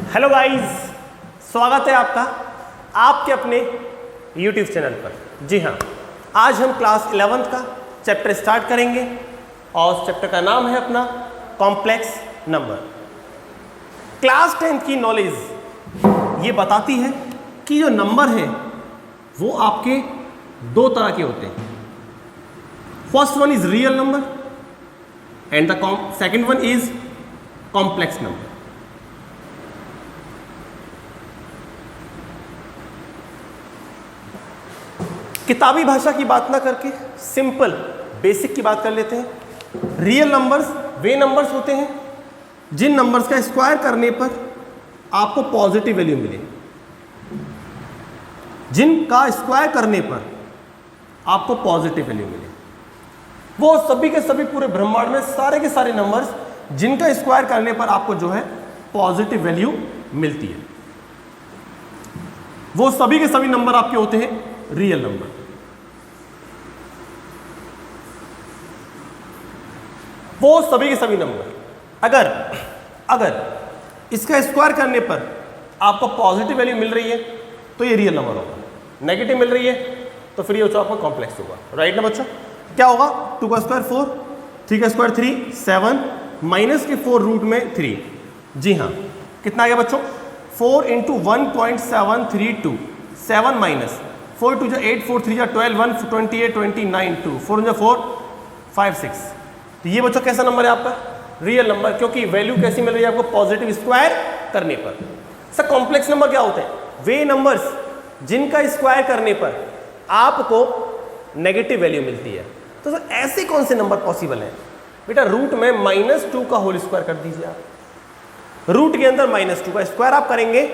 Hello guys, स्वागत है आपका आपके अपने यूट्यूब चैनल पर। जी हाँ, आज हम क्लास 11th का चैप्टर स्टार्ट करेंगे और उस चैप्टर का नाम है अपना कॉम्प्लेक्स नंबर। क्लास 10th की नॉलेज ये बताती है कि जो नंबर है वो आपके दो तरह के होते हैं। First one is real number and the second one is complex number. किताबी भाषा की बात ना करके सिंपल बेसिक की बात कर लेते हैं। रियल नंबर्स वे नंबर्स होते हैं जिन नंबर्स का स्क्वायर करने पर आपको पॉजिटिव वैल्यू मिले, जिनका स्क्वायर करने पर आपको पॉजिटिव वैल्यू मिले। वो सभी के सभी पूरे ब्रह्मांड में सारे के सारे नंबर्स जिनका स्क्वायर करने पर आपको जो है पॉजिटिव वैल्यू मिलती है, वो सभी के सभी नंबर आपके होते हैं रियल नंबर। वो सभी के सभी नंबर अगर इसका स्क्वायर करने पर आपको पॉजिटिव वैल्यू मिल रही है तो ये रियल नंबर होगा, नेगेटिव मिल रही है तो फिर ये बच्चों आपका कॉम्प्लेक्स होगा। राइट ना बच्चों? क्या होगा? 2 का स्क्वायर 4, 3 का स्क्वायर 3, 7 माइनस के 4 रूट में 3। जी हाँ, कितना आ गया बच्चों? 4 इंटू 1.732, 7 माइनस 4 2 8, 4 3 12, 1 28, 29, 2 4 4 5 6। तो ये बच्चों कैसा नंबर है आपका? रियल नंबर, क्योंकि वैल्यू कैसी मिल रही है आपको? पॉजिटिव स्क्वायर करने पर। सर कॉम्प्लेक्स नंबर क्या होते हैं? वे नंबर्स जिनका स्क्वायर करने पर आपको नेगेटिव वैल्यू मिलती है। तो सर ऐसे कौन से नंबर पॉसिबल हैं? बेटा रूट में -2 का होल स्क्वायर कर दीजिए आप। रूट के अंदर -2 का स्क्वायर आप करेंगे,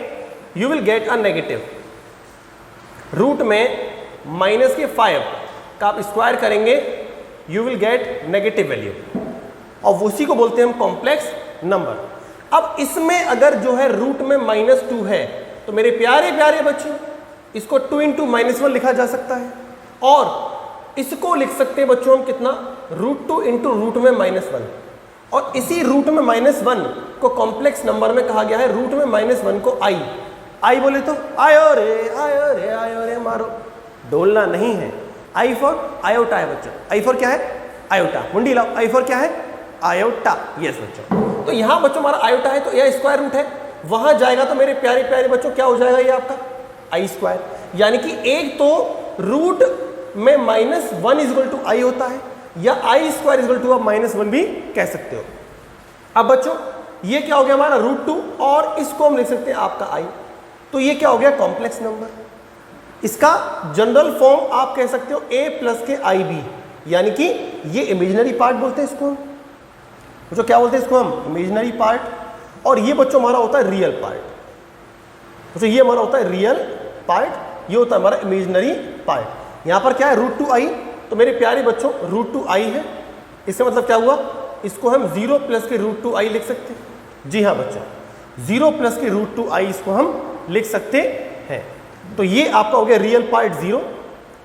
you will get a negative. Root में -5 का आप स्क्वायर करेंगे, you will get negative value, और उसी को बोलते हैं हम कॉम्प्लेक्स नंबर। अब इसमें अगर जो है रूट में -2 है तो मेरे प्यारे प्यारे बच्चों इसको 2 इंटू -1 लिखा जा सकता है, और इसको लिख सकते हैं बच्चों हम कितना? √2 इंटू रूट में -1। और इसी रूट में -1 को कॉम्प्लेक्स नंबर में कहा गया है, रूट में -1 को आई बोले तो आयो रे आयो रे आयो रे मारो, डोलना नहीं है। आई फॉर आयोटा है बच्चों। आई फॉर क्या है? आयोटा। मुंडी लाओ। आई फॉर क्या है? आयोटा। यस बच्चों, तो यहां बच्चों हमारा आयोटा है तो यह स्क्वायर रूट है, वहां जाएगा तो मेरे प्यारे प्यारे बच्चों क्या हो जाएगा? ये आपका आई स्क्वायर। यानी कि एक तो रूट में -1 इक्वल टू आई होता है, या आई स्क्वायर इक्वल टू आप -1 भी कह सकते हो। अब बच्चों ये क्या हो गया हमारा? √2, और इसको हम लिख सकते हैं आपका आई। तो ये क्या हो गया? Complex number. इसका जनरल फॉर्म आप कह सकते हो a+ के IB, यानी कि ये इमेजिनरी पार्ट बोलते हैं इसको हम। तो क्या बोलते हैं इसको हम? Imaginary part. और ये बच्चों हमारा होता है रियल पार्ट। तो ये हमारा होता है रियल पार्ट, ये होता है हमारा इमेजिनरी पार्ट। यहाँ पर क्या है? √2i। तो मेरे प्यारे बच्चों √2i है, इससे मतलब क्या हुआ? इसको हम 0+ के √2i लिख सकते हैं। जी हाँ बच्चों, 0+ के √2i इसको हम लिख सकते हैं। तो ये आपका हो गया रियल पार्ट 0,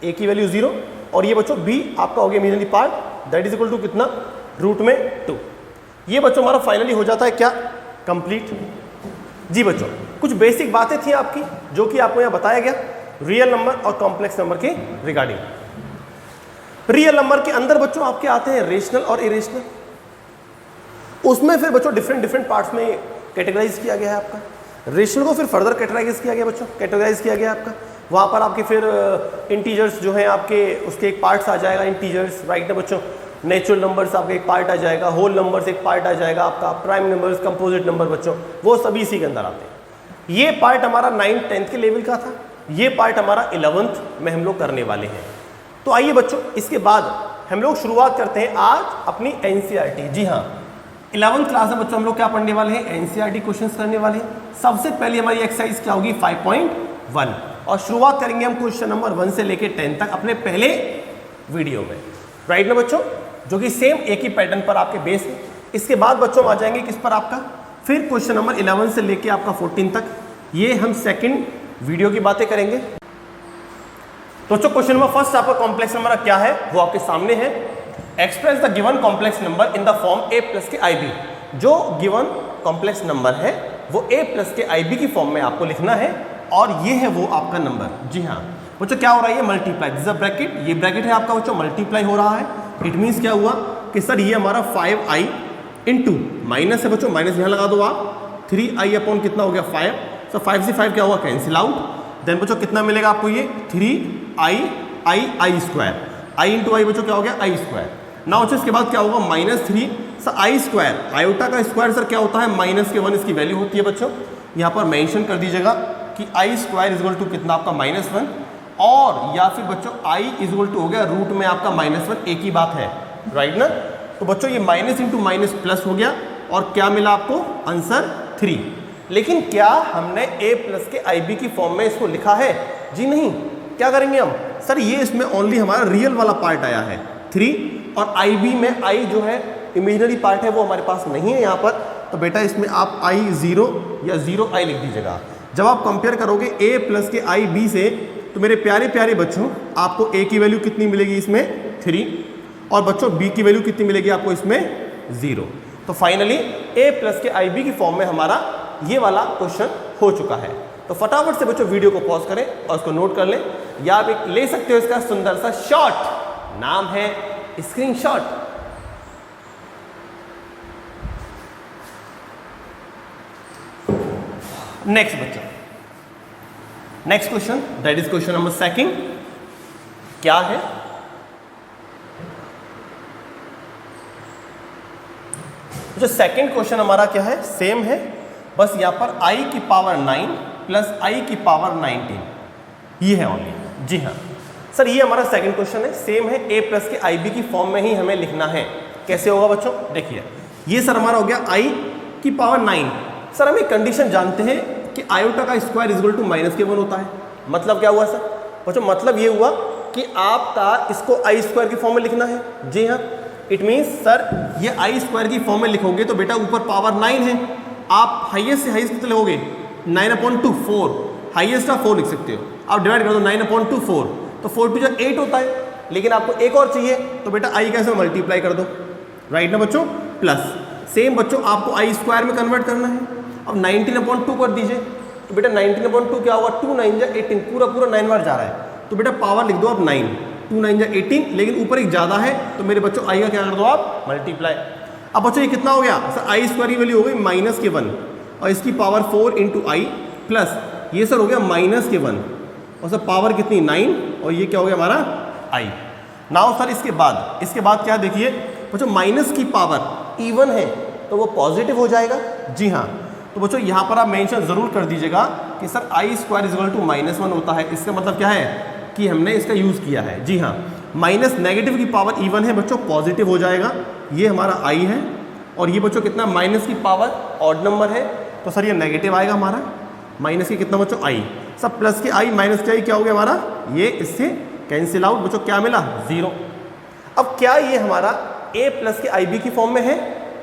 a की वैल्यू 0, और ये बच्चों b आपका हो गया imaginary part, that is equal to कितना? रूट में 2। ये बच्चों हमारा फाइनली हो जाता है क्या? कंप्लीट। जी बच्चों, कुछ बेसिक बातें थी आपकी जो कि आपको यहाँ बताया गया रियल नंबर और कॉम्प्लेक्स नंबर के रिगार्डिंग। रियल नंबर के अंदर बच्चों आपके आते हैं रेशनल और इरेशनल। उसमें फिर बच्चों डिफरेंट पार्ट्स में कैटेगराइज किया गया है आपका। रेशनल को फिर फर्दर कैटेगराइज किया गया बच्चों, कैटेगराइज किया गया आपका। वहाँ पर आपके फिर इंटीजर्स जो हैं आपके, उसके एक पार्ट्स आ जाएगा इंटीजर्स। राइट ना बच्चों? नेचुरल नंबर्स आपका एक पार्ट आ जाएगा, होल नंबर्स एक पार्ट आ जाएगा आपका, प्राइम नंबर्स, कंपोजिट नंबर बच्चों, वो सभी इसी के अंदर आते हैं। ये पार्ट हमारा 9th 10th के लेवल का था, ये पार्ट हमारा 11th में हम लोग करने वाले हैं। तो आइए बच्चों, इसके बाद हम लोग शुरुआत करते हैं आज अपनी NCERT। जी हाँ, 11th क्लास में बच्चों हम लोग क्या पढ़ने वाले हैं? NCERT क्वेश्चंस करने वाले हैं। सबसे पहले हमारी एक्सरसाइज क्या होगी? 5.1, और शुरुआत करेंगे हम क्वेश्चन नंबर 1 से लेके 10 तक अपने पहले वीडियो में। राइट ना बच्चों? जो कि सेम एक ही पैटर्न पर आपके बेस है। इसके बाद बच्चों हम आ जाएंगे किस पर? आपका फिर क्वेश्चन नंबर 11 से लेके आपका 14 तक, ये हम सेकंड वीडियो की बातें करेंगे। तो बच्चों क्वेश्चन नंबर फर्स्ट आपका कॉम्प्लेक्स नंबर क्या है वो आपके सामने है। Express the given complex number in the form a+ के IB। जो गिवन कॉम्प्लेक्स नंबर है वो a प्लस के आई बी की फॉर्म में आपको लिखना है, और ये है वो आपका नंबर। जी हाँ बच्चों, क्या हो रहा है, ये multiply, this is a bracket, ये ब्रैकेट है आपका बच्चों, मल्टीप्लाई हो रहा है। इट मीन्स क्या हुआ कि सर ये हमारा 5i इंटू माइनस है बच्चों, माइनस यहाँ लगा दो आप, 3i अपॉन कितना हो गया 5, सो 5 से 5 क्या हुआ, कैंसिल आउट। देन बच्चों कितना मिलेगा आपको, ये 3i स्क्वायर, आई इंटू आई बच्चों क्या हो गया आई स्क्वायर। नाउ बच्चों इसके बाद क्या होगा -3, सर आई स्क्वायर, आयोटा का स्क्वायर सर क्या होता है -1 इसकी वैल्यू होती है बच्चों। यहाँ पर मेंशन कर दीजिएगा कि आई स्क्वायर इज इक्वल टू कितना आपका -1, और या फिर बच्चों आई इज इक्वल टू हो गया रूट में आपका -1, एक ही बात है, राइट ना। तो बच्चों ये माइनस इंटू माइनस प्लस हो गया, और क्या मिला आपको आंसर 3। लेकिन क्या हमने a प्लस के आई बी की फॉर्म में इसको लिखा है, जी नहीं। क्या करेंगे हम, सर ये इसमें ओनली हमारा रियल वाला पार्ट आया है 3, और आई बी में आई जो है इमेजिनरी पार्ट है वो हमारे पास नहीं है यहाँ पर, तो बेटा इसमें आप i 0 या 0i लिख दीजिएगा। जब आप कंपेयर करोगे a प्लस के आई बी से, तो मेरे प्यारे प्यारे बच्चों आपको a की वैल्यू कितनी मिलेगी इसमें 3, और बच्चों b की वैल्यू कितनी मिलेगी आपको इसमें 0। तो फाइनली a प्लस के आई बी की फॉर्म में हमारा ये वाला क्वेश्चन हो चुका है। तो फटाफट से बच्चों वीडियो को पॉज करें और उसको नोट कर लें, या आप एक ले सकते हो इसका सुंदर सा शॉट, नाम है स्क्रीनशॉट। नेक्स्ट बच्चा, next question, that is question number 2। क्या है, जो सेकंड क्वेश्चन हमारा क्या है, सेम है, बस यहां पर i की पावर 9 प्लस i की पावर 19, ये है ओनली। जी हाँ सर, ये हमारा सेकंड क्वेश्चन है, सेम है, a प्लस के आई बी की फॉर्म में ही हमें लिखना है। कैसे होगा बच्चों, देखिए ये सर हमारा हो गया i की पावर 9। सर हम एक कंडीशन जानते हैं कि आयोटा का स्क्वायर इक्वल टू -1 होता है। मतलब क्या हुआ सर बच्चों, मतलब ये हुआ कि आपका इसको आई स्क्वायर की फॉर्म में लिखना है। जी हाँ, इट मीन्स सर ये आई स्क्वायर की फॉर्म में लिखोगे तो बेटा ऊपर पावर 9 है, आप हाईएस्ट से हाईएस्ट कितने लोगे 9/2, 4, हाईएस्ट आप 4 लिख सकते हो, आप डिवाइड कर दो 9/2 4, तो 4 टू 8 होता है। लेकिन आपको एक और चाहिए, तो बेटा आई कैसे मल्टीप्लाई कर दो, राइट ना बच्चों, प्लस सेम बच्चों आपको आई स्क्वायर में कन्वर्ट करना है। अब 19/2 कर दीजिए, तो बेटा 19/2 क्या होगा, 2 9 जा 18, पूरा 9 बार जा रहा है, तो बेटा पावर लिख दो आप 9, 2 9 जा 18, लेकिन ऊपर एक ज़्यादा है, तो मेरे बच्चों आई का क्या कर दो आप मल्टीप्लाई। अब बच्चों ये कितना हो गया सर, आई स्क्वायर की वैल्यू हो गई -1, और इसकी पावर 4 इंटू आई, प्लस ये सर हो गया -1, और सर पावर कितनी 9, और ये क्या हो गया हमारा आई। नाउ सर इसके बाद क्या देखिए बच्चों, माइनस की पावर इवन है तो वो पॉजिटिव हो जाएगा। जी हाँ, तो बच्चों यहाँ पर आप मेंशन ज़रूर कर दीजिएगा कि sir i square is equal to -1 होता है। इसका मतलब क्या है कि हमने इसका यूज़ किया है। जी हाँ, माइनस नेगेटिव की पावर इवन है बच्चों, पॉजिटिव हो जाएगा, ये हमारा आई है, और ये बच्चों कितना माइनस की पावर ऑड नंबर है, तो सर ये नेगेटिव आएगा हमारा, माइनस की कितना बच्चों आई, सब प्लस के आई माइनस के आई क्या हो गया हमारा, ये इससे कैंसिल आउट बच्चों, क्या मिला 0। अब क्या ये हमारा a प्लस के आई बी की फॉर्म में है,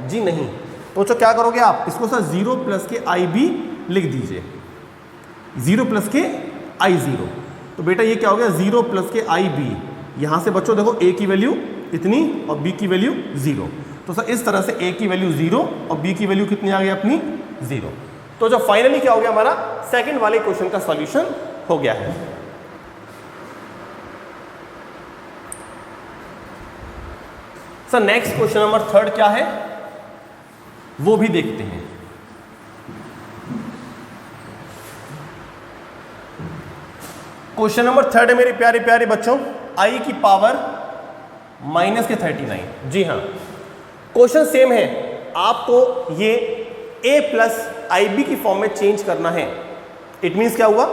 जी नहीं। तो बच्चों क्या करोगे आप, इसको सर 0 प्लस के आई बी लिख दीजिए, 0 प्लस के आई 0, तो बेटा ये क्या हो गया 0 प्लस के आई बी। यहाँ से बच्चों देखो a की वैल्यू इतनी और b की वैल्यू 0, तो सर इस तरह से a की वैल्यू 0 और b की वैल्यू कितनी आ गई अपनी 0। तो जो फाइनली क्या हो गया हमारा सेकंड वाले क्वेश्चन का सॉल्यूशन हो गया है। सर नेक्स्ट क्वेश्चन नंबर 3 क्या है वो भी देखते हैं। क्वेश्चन नंबर 3 है मेरे प्यारे प्यारे बच्चों, i की पावर -39। जी हाँ, क्वेश्चन सेम है, आपको ये a प्लस आई बी की फॉर्म में चेंज करना है। इट मीन्स क्या हुआ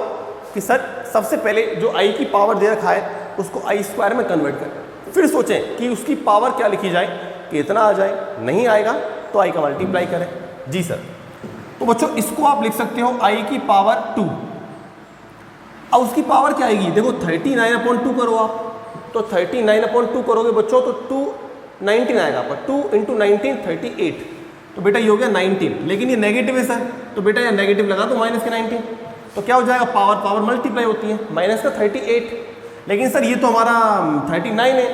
कि सर सबसे पहले जो i की पावर दे रखा है उसको आई स्क्वायर में कन्वर्ट करें, फिर सोचें कि उसकी पावर क्या लिखी जाए, कि इतना आ जाए, नहीं आएगा तो i का मल्टीप्लाई करें। जी सर, तो बच्चों इसको आप लिख सकते हो i की पावर 2। अब उसकी पावर क्या आएगी, देखो 39/2 करो आप, तो 39/2 करोगे बच्चों तो 219 आएगा, पर 2 × 19 38, तो बेटा ये हो गया 19, लेकिन ये नेगेटिव है सर, तो बेटा ये नेगेटिव लगा तो माइनस के 19, तो क्या हो जाएगा पावर मल्टीप्लाई होती है, माइनस का 38, लेकिन सर ये तो हमारा 39 है,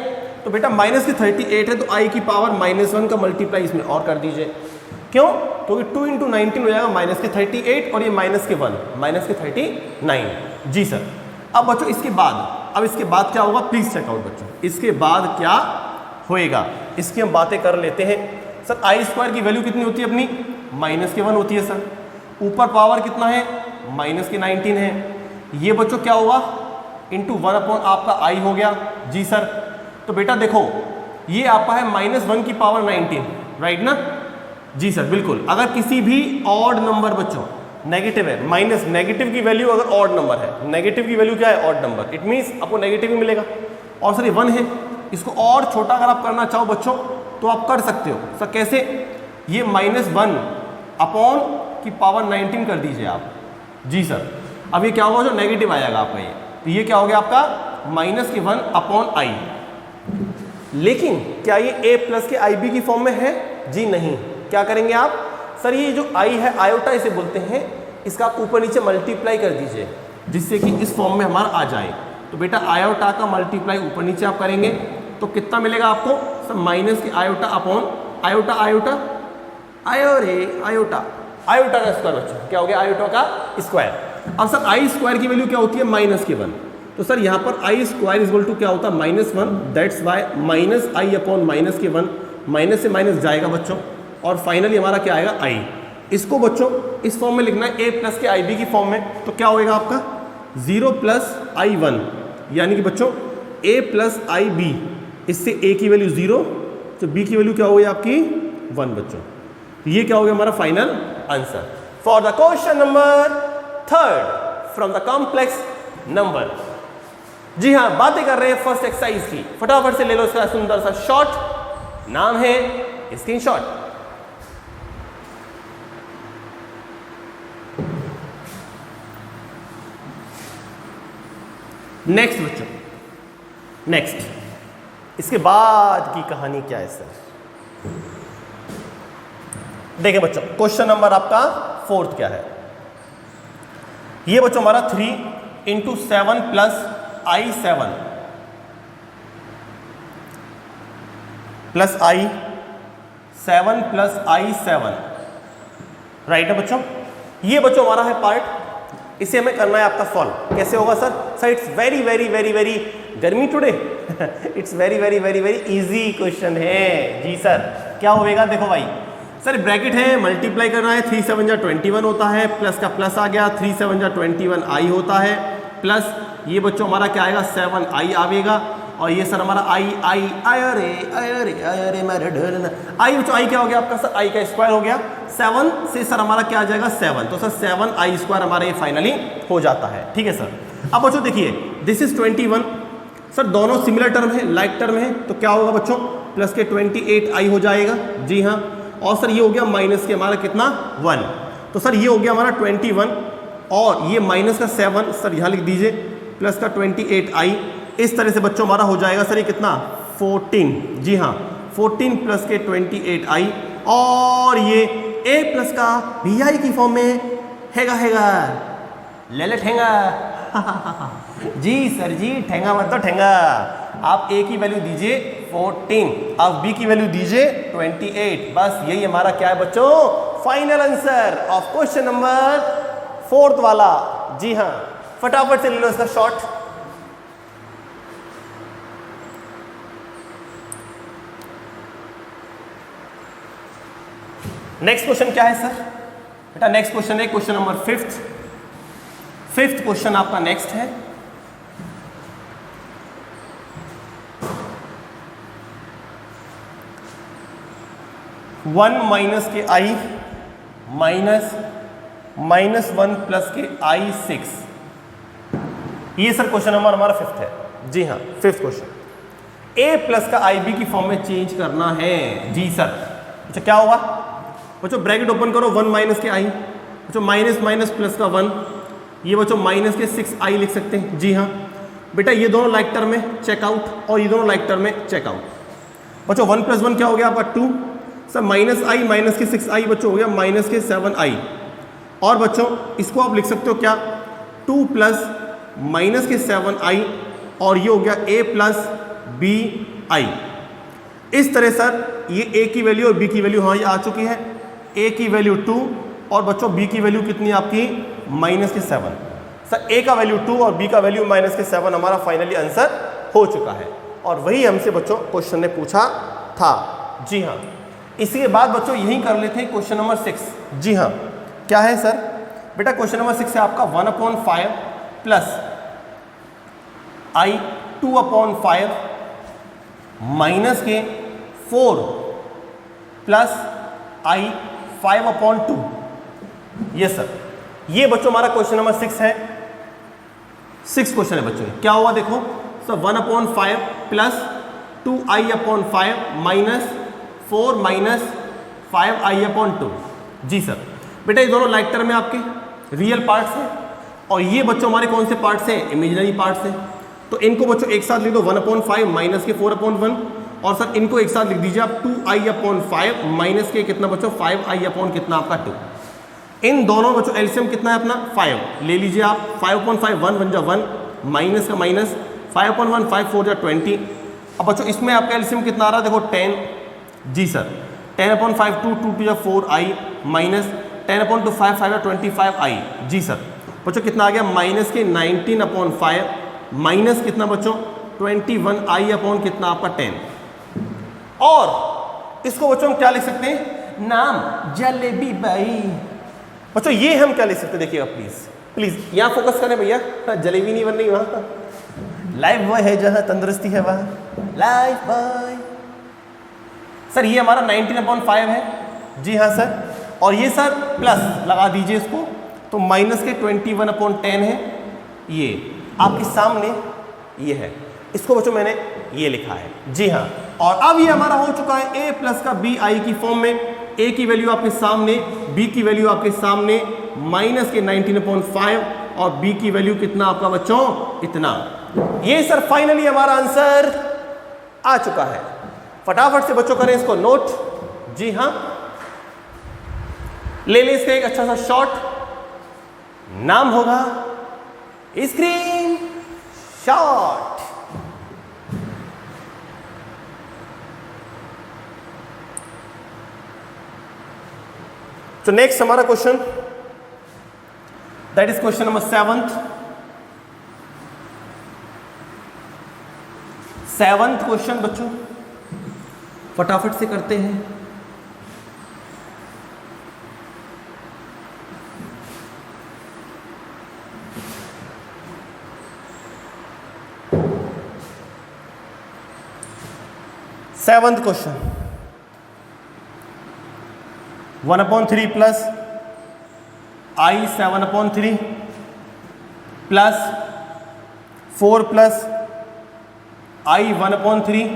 तो बेटा माइनस की 38 है तो i की पावर -1 का मल्टीप्लाई इसमें और कर दीजिए, क्यों? क्योंकि 2 इंटू 19 हो जाएगा माइनस के 38 और ये माइनस के 1 माइनस के 39। जी सर। अब बच्चों इसके बाद क्या होगा, प्लीज चेकआउट बच्चों, इसके बाद क्या होएगा इसकी हम बातें कर लेते हैं। सर आई स्क्वायर की वैल्यू कितनी होती है अपनी, माइनस के 1 होती है सर। ऊपर पावर कितना है, माइनस के 19 है। ये बच्चों क्या होगा, इंटू 1 अपॉन आपका आई हो गया। जी सर। तो बेटा देखो ये आपका है -1 की पावर 19, राइट ना? जी सर बिल्कुल। अगर किसी भी ऑड नंबर बच्चों नेगेटिव है, माइनस नेगेटिव की वैल्यू अगर ऑड नंबर है, नेगेटिव की वैल्यू क्या है, ऑड नंबर, इट मीन्स आपको नेगेटिव ही मिलेगा। और सर ये 1 है, इसको और छोटा अगर आप करना चाहो बच्चों तो आप कर सकते हो। सर कैसे, ये -1 अपॉन की पावर 19 कर दीजिए आप। जी सर। अब ये क्या होगा, जो नेगेटिव आएगा आपका ये, तो ये क्या हो गया आपका -1 अपॉन आई। लेकिन क्या ये a प्लस के आई बी की फॉर्म में है? जी नहीं। क्या करेंगे आप, सर ये जो आई है आयोटा इसे बोलते हैं, इसका आप ऊपर नीचे मल्टीप्लाई कर दीजिए जिससे कि इस फॉर्म में हमारा आ जाए। तो बेटा आयोटा का मल्टीप्लाई ऊपर नीचे आप करेंगे तो कितना मिलेगा आपको, सर माइनस के iota upon iota, iota iota iota का स्क्वायर बच्चों क्या हो गया, आयोटा का स्क्वायर। अब सर आई स्क्वायर की वैल्यू क्या होती है, माइनस के 1। तो सर यहाँ पर आई स्क्वायर इक्वल टू क्या होता है, -1, that's why minus I upon minus के 1, माइनस से माइनस जाएगा बच्चों और फाइनली हमारा क्या आएगा, आई। इसको बच्चों इस फॉर्म में लिखना है a प्लस के आई बी की फॉर्म में। तो क्या होएगा आपका 0 प्लस i1, यानी कि बच्चों a प्लस आई बी, इससे a की वैल्यू 0 तो b की वैल्यू क्या हो गई आपकी 1 बच्चों। तो ये क्या हो गया हमारा final answer for the question number 3 from the complex number. जी हाँ, बातें कर रहे हैं फर्स्ट एक्सरसाइज की। फटाफट से ले लो इसका सुंदर सा शॉट, नाम है स्क्रीनशॉट। नेक्स्ट बच्चों, नेक्स्ट इसके बाद की कहानी क्या है सर, देखिए बच्चों क्वेश्चन नंबर आपका 4 क्या है। ये बच्चों हमारा 3 into 7 plus i7 plus i7 plus i7, right है बच्चों। ये बच्चों हमारा है पार्ट, इसे हमें करना है आपका सॉल्व। कैसे होगा sir, it's very very very very गर्मी today it's very very very very easy question है। जी सर, क्या होएगा देखो भाई, सर ब्रैकेट है, मल्टीप्लाई करना है, 3 7 जा 21 होता है, प्लस का प्लस आ गया, 3 7 जा 21 आई होता है, प्लस ये बच्चों हमारा क्या आएगा 7 आई आवेगा, और ये सर हमारा आई मेरे ढेर आई बच्चों, आई क्या हो गया आपका सर, आई का स्क्वायर हो गया, 7 से सर हमारा क्या आ जाएगा 7, तो सर 7 आई स्क्वायर हमारा ये फाइनली हो जाता है। ठीक है सर। अब बच्चों देखिए दिस इज 21, सर दोनों सिमिलर टर्म है, लाइक टर्म है, तो क्या होगा बच्चों प्लस के 28 आई हो जाएगा। जी हाँ, और सर ये हो गया माइनस के हमारा कितना 1, तो सर ये हो गया हमारा 21 और ये माइनस का 7 सर यहाँ लिख दीजिए, प्लस का 28 आई। इस तरह से बच्चों हमारा हो जाएगा सर ये कितना 14। जी हाँ, 14 प्लस के 28 आई, और ये a प्लस का भी आई की फॉर्म में हैगा ले ले ठेंगा जी सर जी, ठेंगा मत तो ठेंगा। आप a की वैल्यू दीजिए 14, आप b की वैल्यू दीजिए 28, बस यही हमारा क्या है बच्चों final answer of question number 4 वाला। जी हाँ, फटाफट से ले लो इसका शॉर्ट। नेक्स्ट क्वेश्चन क्या है सर बेटा, नेक्स्ट क्वेश्चन है क्वेश्चन नंबर 5th क्वेश्चन आपका नेक्स्ट है। वन माइनस के आई माइनस 1 प्लस के i6, ये सर क्वेश्चन नंबर हमारा 5th है। जी हाँ, 5th क्वेश्चन a प्लस का आई बी की फॉर्म में चेंज करना है। जी सर, अच्छा क्या होगा बच्चों, ब्रैकेट ओपन करो, 1 माइनस के आई, बच्चों माइनस माइनस प्लस का 1, ये बच्चों माइनस के 6 आई लिख सकते हैं। जी हाँ बेटा, ये दोनों लाइक टर्म में चेकआउट और ये दोनों लाइक टर्म में चेकआउट। बच्चों 1 प्लस 1 क्या हो गया आपका 2, सर माइनस आई माइनस के 6 आई बच्चों हो गया माइनस के 7 आई, और बच्चों इसको आप लिख सकते हो क्या 2 प्लस माइनस के 7 आई, और ये हो गया a प्लस बी आई। इस तरह सर ये a की वैल्यू और b की वैल्यू हाँ ये आ चुकी है। ए की वैल्यू 2 और बच्चों बी की वैल्यू कितनी आपकी -7। सर ए का वैल्यू 2 और बी का वैल्यू -7 हमारा फाइनली आंसर हो चुका है। और वही हमसे बच्चों क्वेश्चन ने पूछा था। जी हाँ, इसके बाद बच्चों यही कर लेते हैं क्वेश्चन नंबर 6। जी हाँ, क्या है सर? बेटा क्वेश्चन नंबर 6 है आपका 1/5 प्लस I 2/5 माइनस के 4 प्लस I 5/2। ये सर, ये बच्चों हमारा क्वेश्चन नंबर 6 है। 6 क्वेश्चन है बच्चों, क्या हुआ देखो sir, 1/5 plus 2I/5 minus 4 minus 5I/2। जी सर, बेटा ये दोनों लाइक टर्म में आपके रियल पार्ट्स हैं और ये बच्चों हमारे कौन से पार्ट्स हैं? इमेजिनरी पार्ट्स हैं। तो इनको बच्चों एक साथ लिख दो 1/5 माइनस के 4/1 और सर इनको एक साथ लिख दीजिए आप 2I/5 माइनस के कितना बच्चों 5I/ कितना आपका 2। इन दोनों बच्चों एलसीएम कितना है अपना 5 ले लीजिए आप। 5/5 1 1 जा 1 माइनस का माइनस 5/1 5 4 जा 20। अब बच्चों इसमें आपका एलसीएम कितना आ रहा है देखो 10। जी सर, 10/5 2 2 जा 4I माइनस 10/2 5 5 जा 25I। जी सर, बच्चों कितना आ गया माइनस के 19/5 माइनस कितना बच्चों 21I/ कितना आपका 10। और इसको बच्चों हम क्या लिख सकते हैं? नाम जलेबी बाई। बच्चों ये हम क्या लिख सकते हैं देखिएगा, प्लीज प्लीज यहाँ फोकस करें भैया। जलेबी नहीं बन रही वहाँ, लाइफ बॉय है जहाँ तंदुरुस्ती है वहाँ लाइफ बॉय। सर ये हमारा 19/5 है। जी हाँ सर, और ये सर प्लस लगा दीजिए इसको, तो माइनस के 21/10 है। ये आपके सामने ये है, इसको बच्चों मैंने ये लिखा है। जी हाँ, और अब ये हमारा हो चुका है a प्लस का b i की फॉर्म में। a की वैल्यू आपके सामने, b की वैल्यू आपके सामने माइनस के 19/5 और b की वैल्यू कितना आपका बच्चों इतना। ये सर फाइनली हमारा आंसर आ चुका है। फटाफट से बच्चों करें इसको नोट। जी हाँ, ले लें इसका एक अच्छा सा शॉट, नाम होगा स्क्रीन शॉट। तो नेक्स्ट हमारा question that is question number 7th question बच्चों, फटाफट से करते हैं। Seventh question 1/3 plus I 7/3 plus 4 plus I 1/3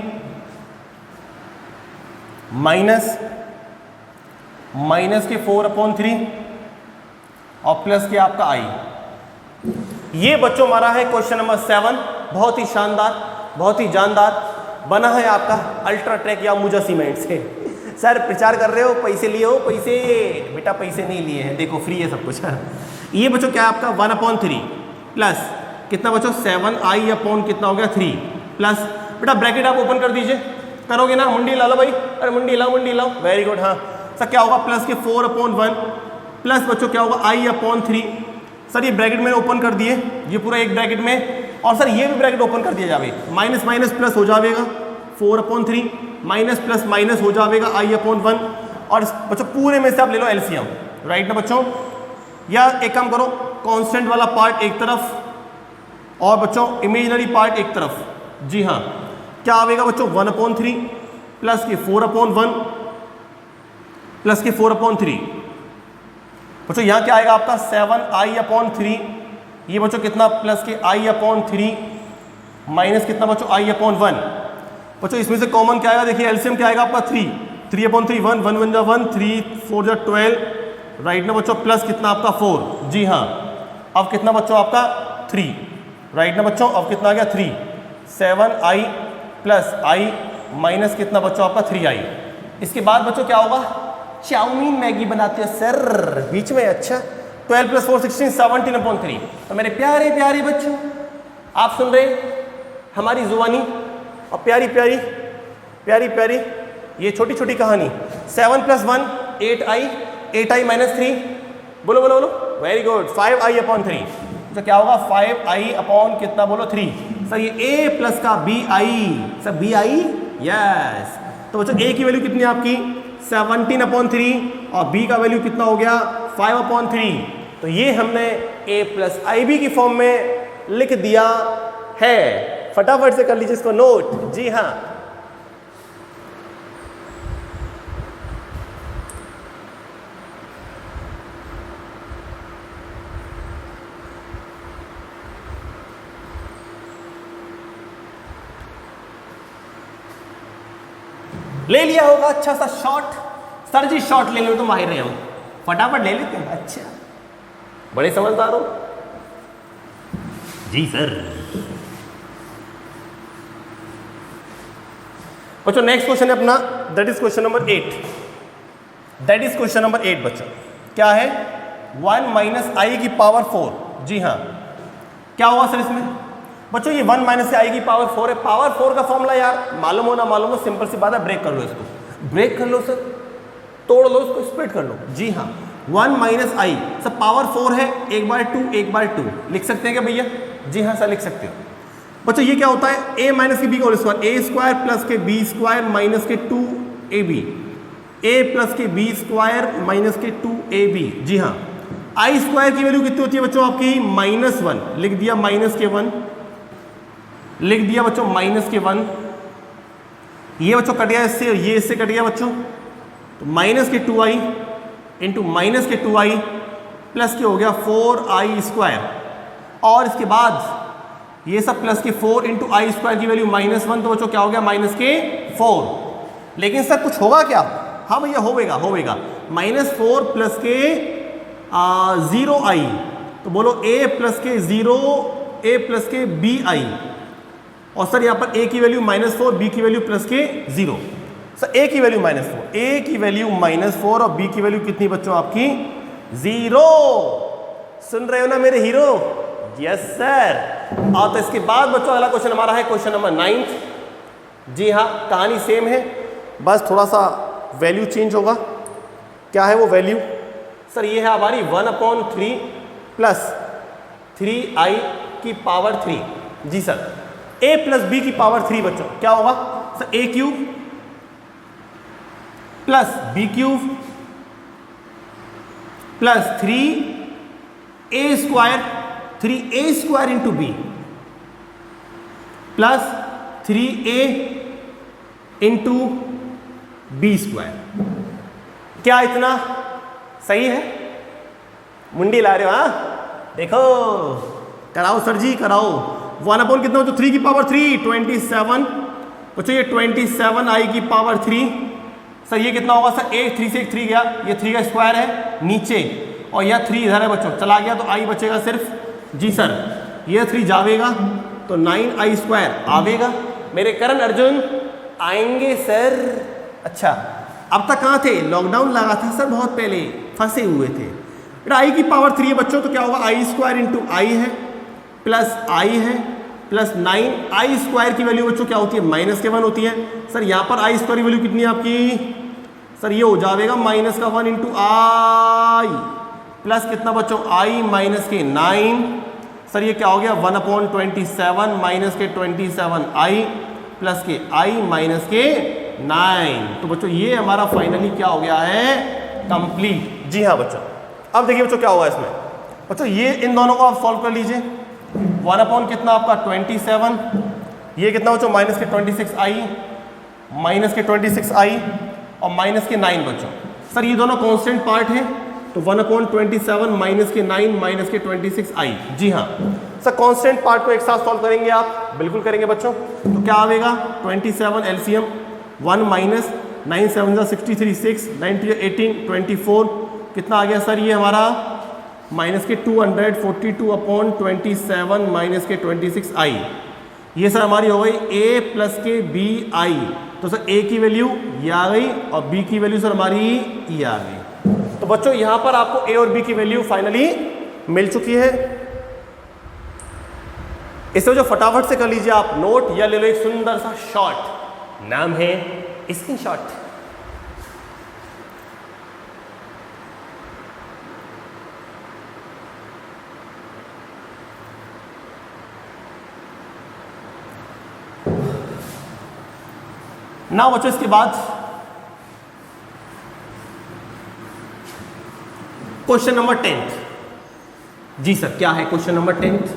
minus के 4/3 और प्लस के आपका I। ये बच्चों हमारा है क्वेश्चन नंबर 7। बहुत ही शानदार, बहुत ही जानदार बना है आपका अल्ट्राटेक या मुजा सीमेंट से। सर प्रचार कर रहे हो, पैसे लिए हो? पैसे बेटा पैसे नहीं लिए हैं, देखो फ्री है सब कुछ। ये बच्चों क्या है आपका 1/3 प्लस कितना बच्चों 7I/ कितना हो गया 3 प्लस बेटा ब्रैकेट आप ओपन कर दीजिए, करोगे ना? मुंडी ला लो भाई, अरे मुंडी लाओ, वेरी गुड। हाँ सर, क्या होगा प्लस के 4/1 प्लस बच्चों क्या होगा I/3। सर ये ब्रैकेट मैंने ओपन कर दिए, ये पूरा एक ब्रैकेट में, और सर ये भी ब्रैकेट ओपन कर दिया जावे, माइनस माइनस प्लस हो जाएगा 4/3 माइनस प्लस माइनस हो जाएगा I/1। और बच्चों पूरे में से आप ले लो एलसीएम, राइट ना बच्चों? या एक काम करो, कांस्टेंट वाला पार्ट एक तरफ और बच्चों इमेजिनरी पार्ट एक तरफ। जी हाँ, क्या आएगा बच्चों 1/3 प्लस के 4/1 प्लस के 4/3। बच्चों यहाँ क्या आएगा आपका 7I/3। ये बच्चों कितना प्लस के I/3 माइनस कितना बच्चों I/1। बच्चों इसमें से कॉमन क्या आएगा? देखिए एलसीएम क्या आएगा आपका 3/3 1 1 1 जा 1 3 4 जा 12, राइट ना बच्चों? प्लस कितना आपका 4। जी हाँ, अब कितना बच्चों आपका 3, राइट ना बच्चों? अब कितना आ गया 3 7I प्लस I माइनस कितना बच्चों आपका 3I। इसके बाद बच्चों क्या होगा? चाउमीन मैगी बनाते हो सर बीच में। अच्छा, 12 प्लस 4 16 17/3। तो मेरे प्यारे प्यारे बच्चों, आप सुन रहे हमारी जुबानी और प्यारी प्यारी प्यारी प्यारी ये छोटी छोटी कहानी। 7 + 1 8I 8i माइनस 3, बोलो बोलो बोलो, वेरी गुड, 5i अपॉन 3, तो क्या होगा 5i अपॉन कितना बोलो 3। सर ये a प्लस का bi, सर bi, यस। तो बच्चों a की वैल्यू कितनी है आपकी 17 अपॉन 3 और b का वैल्यू कितना हो गया 5 अपॉन 3। तो ये हमने a प्लस ib की फॉर्म में लिख दिया है। फटाफट से कर लीजिए इसको नोट। जी हाँ, ले लिया होगा अच्छा सा शॉट। सर जी शॉट लेने में तो माहिर रहे हम, फटाफट ले लेते हैं। अच्छा, बड़े समझदार हो जी सर। बच्चों नेक्स्ट क्वेश्चन है अपना, that is question number 8। That is question number 8 बच्चों। क्या है 1 माइनस आई की पावर 4। जी हाँ, क्या होगा सर इसमें बच्चों, ये 1 माइनस आई की पावर 4 है। पावर 4 का फॉर्मूला यार मालूम हो ना मालूम हो, सिंपल सी बात है, ब्रेक कर लो इसको, ब्रेक कर लो सर, तोड़ लो इसको, स्प्लिट कर लो। जी हाँ, 1 माइनस आई सर पावर 4 है, 1/2 1/2 लिख सकते हैं क्या भैया? जी हाँ सर लिख सकते हो। बच्चों ये क्या होता है a माइनस के बी का होल स्क्वायर, ए स्क्वायर प्लस के बी स्क्वायर माइनस के 2ab, a प्लस के बी स्क्वायर माइनस के 2ab। जी हाँ, आई स्क्वायर की वैल्यू कितनी होती है बच्चों आपकी -1, लिख दिया माइनस के 1, लिख दिया बच्चों माइनस के 1। ये बच्चों कट गया इससे, ये इससे कट गया बच्चों, तो माइनस के 2i इंटू माइनस के 2i प्लस के हो गया 4i स्क्वायर, और इसके बाद ये सब प्लस के 4 इंटू आई स्क्वायर की वैल्यू -1, तो बच्चों क्या हो गया माइनस के 4। लेकिन सर कुछ होगा क्या? हाँ भैया होगा -4 प्लस के 0i, तो बोलो a प्लस के 0, a प्लस के bi, और सर यहाँ पर a की वैल्यू -4, b की वैल्यू प्लस के 0। सर a की वैल्यू -4, a की वैल्यू -4 और b की वैल्यू कितनी बच्चों आपकी 0। सुन रहे हो ना मेरे हीरो? Yes sir. और तो इसके बाद बच्चों अगला क्वेश्चन हमारा है क्वेश्चन नंबर 9। जी हाँ, कहानी सेम है, बस थोड़ा सा वैल्यू चेंज होगा। क्या है वो वैल्यू? सर ये है हमारी 1/3 प्लस 3i की पावर 3। जी सर, a प्लस बी की पावर 3 बच्चों क्या होगा sir? a cube plus b cube plus 3a square into b plus 3a into b square. क्या इतना सही है? मुंडी ला रहे हो? हाँ देखो, कराओ सर जी कराओ। 1/, कितना हो तो 3 की पावर 3 27। बच्चों ये 27i की पावर 3। सर ये कितना होगा सर? 3 से 3 गया, ये 3 का स्क्वायर है नीचे, और यह 3 इधर है बच्चों, चला गया तो i बचेगा सिर्फ। जी सर, ये 3 जावेगा तो 9i स्क्वायर आवेगा। मेरे करण अर्जुन आएंगे सर। अच्छा, अब तक कहाँ थे? लॉकडाउन लगा था सर, बहुत पहले फंसे हुए थे। i की पावर 3 है बच्चों, तो क्या होगा i स्क्वायर इंटू i है प्लस i है प्लस 9i स्क्वायर की वैल्यू बच्चों क्या होती है? -1 होती है। सर यहाँ पर i स्क्वायर की वैल्यू कितनी है आपकी? सर ये हो जाएगा -1 इंटू i प्लस कितना बच्चों i माइनस के 9। सर ये क्या हो गया 1/27 माइनस के 27i प्लस के i माइनस के 9। तो बच्चों ये हमारा फाइनली क्या हो गया है? कंप्लीट। जी हाँ बच्चों, अब देखिए बच्चों क्या होगा इसमें। बच्चों ये इन दोनों को आप सॉल्व कर लीजिए। 1/ कितना आपका 27, ये कितना बच्चों माइनस के 26i, माइनस के 26i और माइनस के 9 बच्चों। सर ये दोनों कांस्टेंट पार्ट है, तो 1/27 माइनस के 9 माइनस के 26i। जी हाँ सर, कांस्टेंट पार्ट को एक साथ सॉल्व करेंगे आप? बिल्कुल करेंगे बच्चों। तो क्या आएगा 27 एलसीएम 1 माइनस 9 7 63 6 9 18 24 कितना आ गया सर? ये हमारा माइनस के 242/27 माइनस के 26i। ये सर हमारी हो गई a प्लस के bi। तो सर a की वैल्यू ये आ गई और b की वैल्यू सर हमारी ये आ गई। तो बच्चों यहां पर आपको a और b की वैल्यू फाइनली मिल चुकी है। इसे जो फटाफट से कर लीजिए आप नोट, या ले लो एक सुंदर सा शॉट, नाम है स्क्रीनशॉट। ना बच्चों इसके बाद क्वेश्चन नंबर 10th। जी सर, क्या है क्वेश्चन नंबर 10th?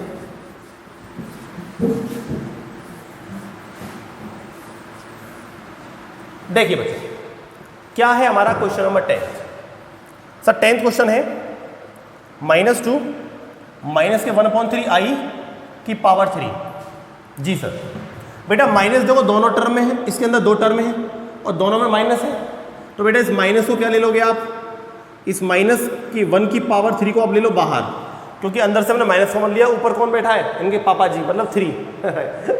देखिए बच्चों, क्या है हमारा question number 10th? Sir 10th question है -2 माइनस के 1/3 की पावर 3। जी सर, बेटा माइनस देखो दोनों टर्म में है, इसके अंदर दो टर्म है और दोनों में माइनस है, तो बेटा इस माइनस को क्या ले लोगे आप, इस माइनस की 1 की पावर 3 को आप ले लो बाहर, क्योंकि अंदर से हमने माइनस कॉमन लिया, ऊपर कौन बैठा है, इनके पापा जी, मतलब 3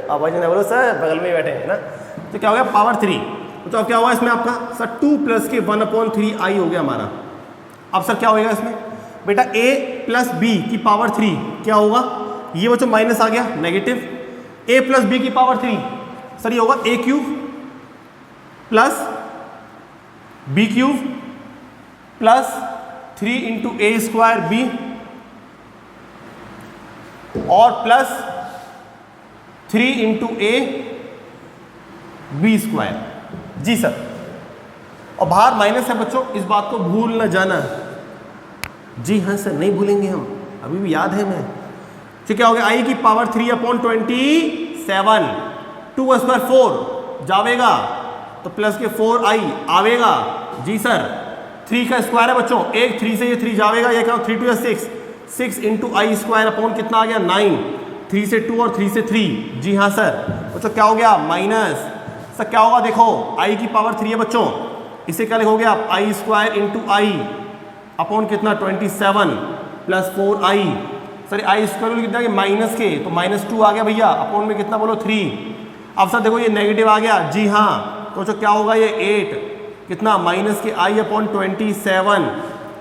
पापा जी ने बोलो सर बगल में ही बैठे हैं ना, तो क्या हो गया पावर 3। तो अब क्या होगा इसमें आपका सर 2 प्लस के 1/3 हो गया हमारा। अब सर क्या होगा इसमें बेटा a प्लस बी की पावर 3 क्या होगा, ये बच्चों माइनस आ गया नेगेटिव, a प्लस बी की पावर 3 सर ये होगा a³ plus b³ plus 3 into a² और प्लस 3 इंटू a² जी सर, और बाहर माइनस है बच्चों, इस बात को भूल न जाना। जी हाँ सर, नहीं भूलेंगे हम, अभी भी याद है मैं। तो क्या हो गया i की पावर 3/27, 2² 4 जावेगा तो प्लस के 4i आवेगा। जी सर, 3 का स्क्वायर है बच्चों, एक 3 से ये 3 जावेगा, ये क्या 3 2 6, 6 इंटू i² कितना आ गया 9, 3 से 2 और 3 से 3। जी हाँ सर, बच्चों क्या हो गया माइनस, सर क्या होगा देखो i की पावर 3 है बच्चों, इसे क्या लिखोगे आप i² इंटू i अपॉन कितना 27 प्लस 4i, सर i² कितना है माइनस के, तो -2 आ गया भैया, अपॉन में कितना बोलो 3। अब सर देखो ये नेगेटिव आ गया, जी हाँ, तो क्या होगा ये 8 कितना माइनस के i/27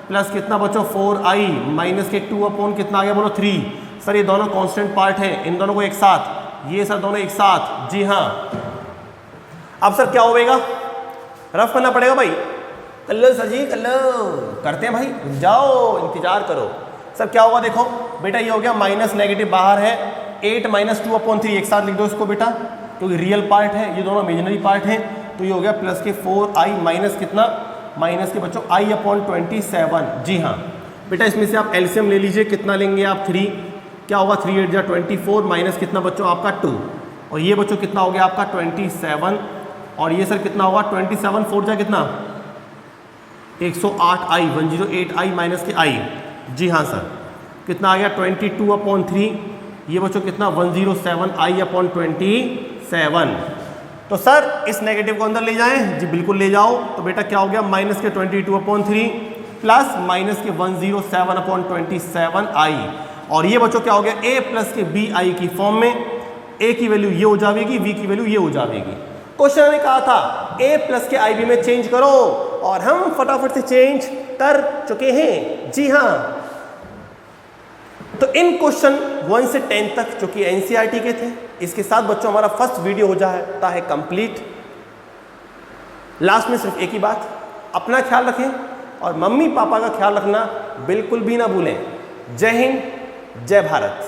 प्लस कितना बच्चों 4i माइनस के 2 कितना आ गया बोलो 3। सर ये दोनों कांस्टेंट पार्ट है, इन दोनों को एक साथ, ये सर दोनों एक साथ। जी हाँ, अब सर क्या होगा, रफ करना पड़ेगा भाई, कर लो सर जी कर लो, करते हैं भाई, जाओ इंतजार करो। सर क्या होगा देखो बेटा, ये हो गया माइनस नेगेटिव बाहर है, 8 - 2/3 एक साथ लिख दो इसको बेटा, क्योंकि रियल पार्ट है, ये दोनों इमेजिनरी पार्ट है, तो ये हो गया प्लस के 4i माइनस कितना, माइनस के बच्चों i/27। जी हाँ बेटा, इसमें से आप एलसीएम ले लीजिए, कितना लेंगे आप 3, क्या होगा 3 8 जा 24 माइनस कितना बच्चों आपका 2, और ये बच्चों कितना हो गया आपका 27, और ये सर कितना होगा 27 4 जा कितना 108i 108i माइनस के i। जी हाँ सर, कितना आ गया 22/3, ये बच्चों कितना 107i/27। तो सर इस नेगेटिव को अंदर ले जाएं, जी बिल्कुल ले जाओ। तो बेटा क्या हो गया माइनस के 22/3 प्लस माइनस के 107/27i, और ये बच्चों क्या हो गया a प्लस के bi की फॉर्म में, a की वैल्यू ये हो जाएगी, v की वैल्यू ये हो जाएगी। क्वेश्चन ने कहा था a प्लस के ib में चेंज करो, और हम फटाफट से चेंज कर चुके हैं। जी हाँ, तो इन क्वेश्चन 1 से 10 तक जो कि एनसीईआरटी के थे, इसके साथ बच्चों हमारा फर्स्ट वीडियो हो जाता है कंप्लीट। लास्ट में सिर्फ एक ही बात, अपना ख्याल रखें और मम्मी पापा का ख्याल रखना बिल्कुल भी ना भूलें। जय हिंद, जय भारत।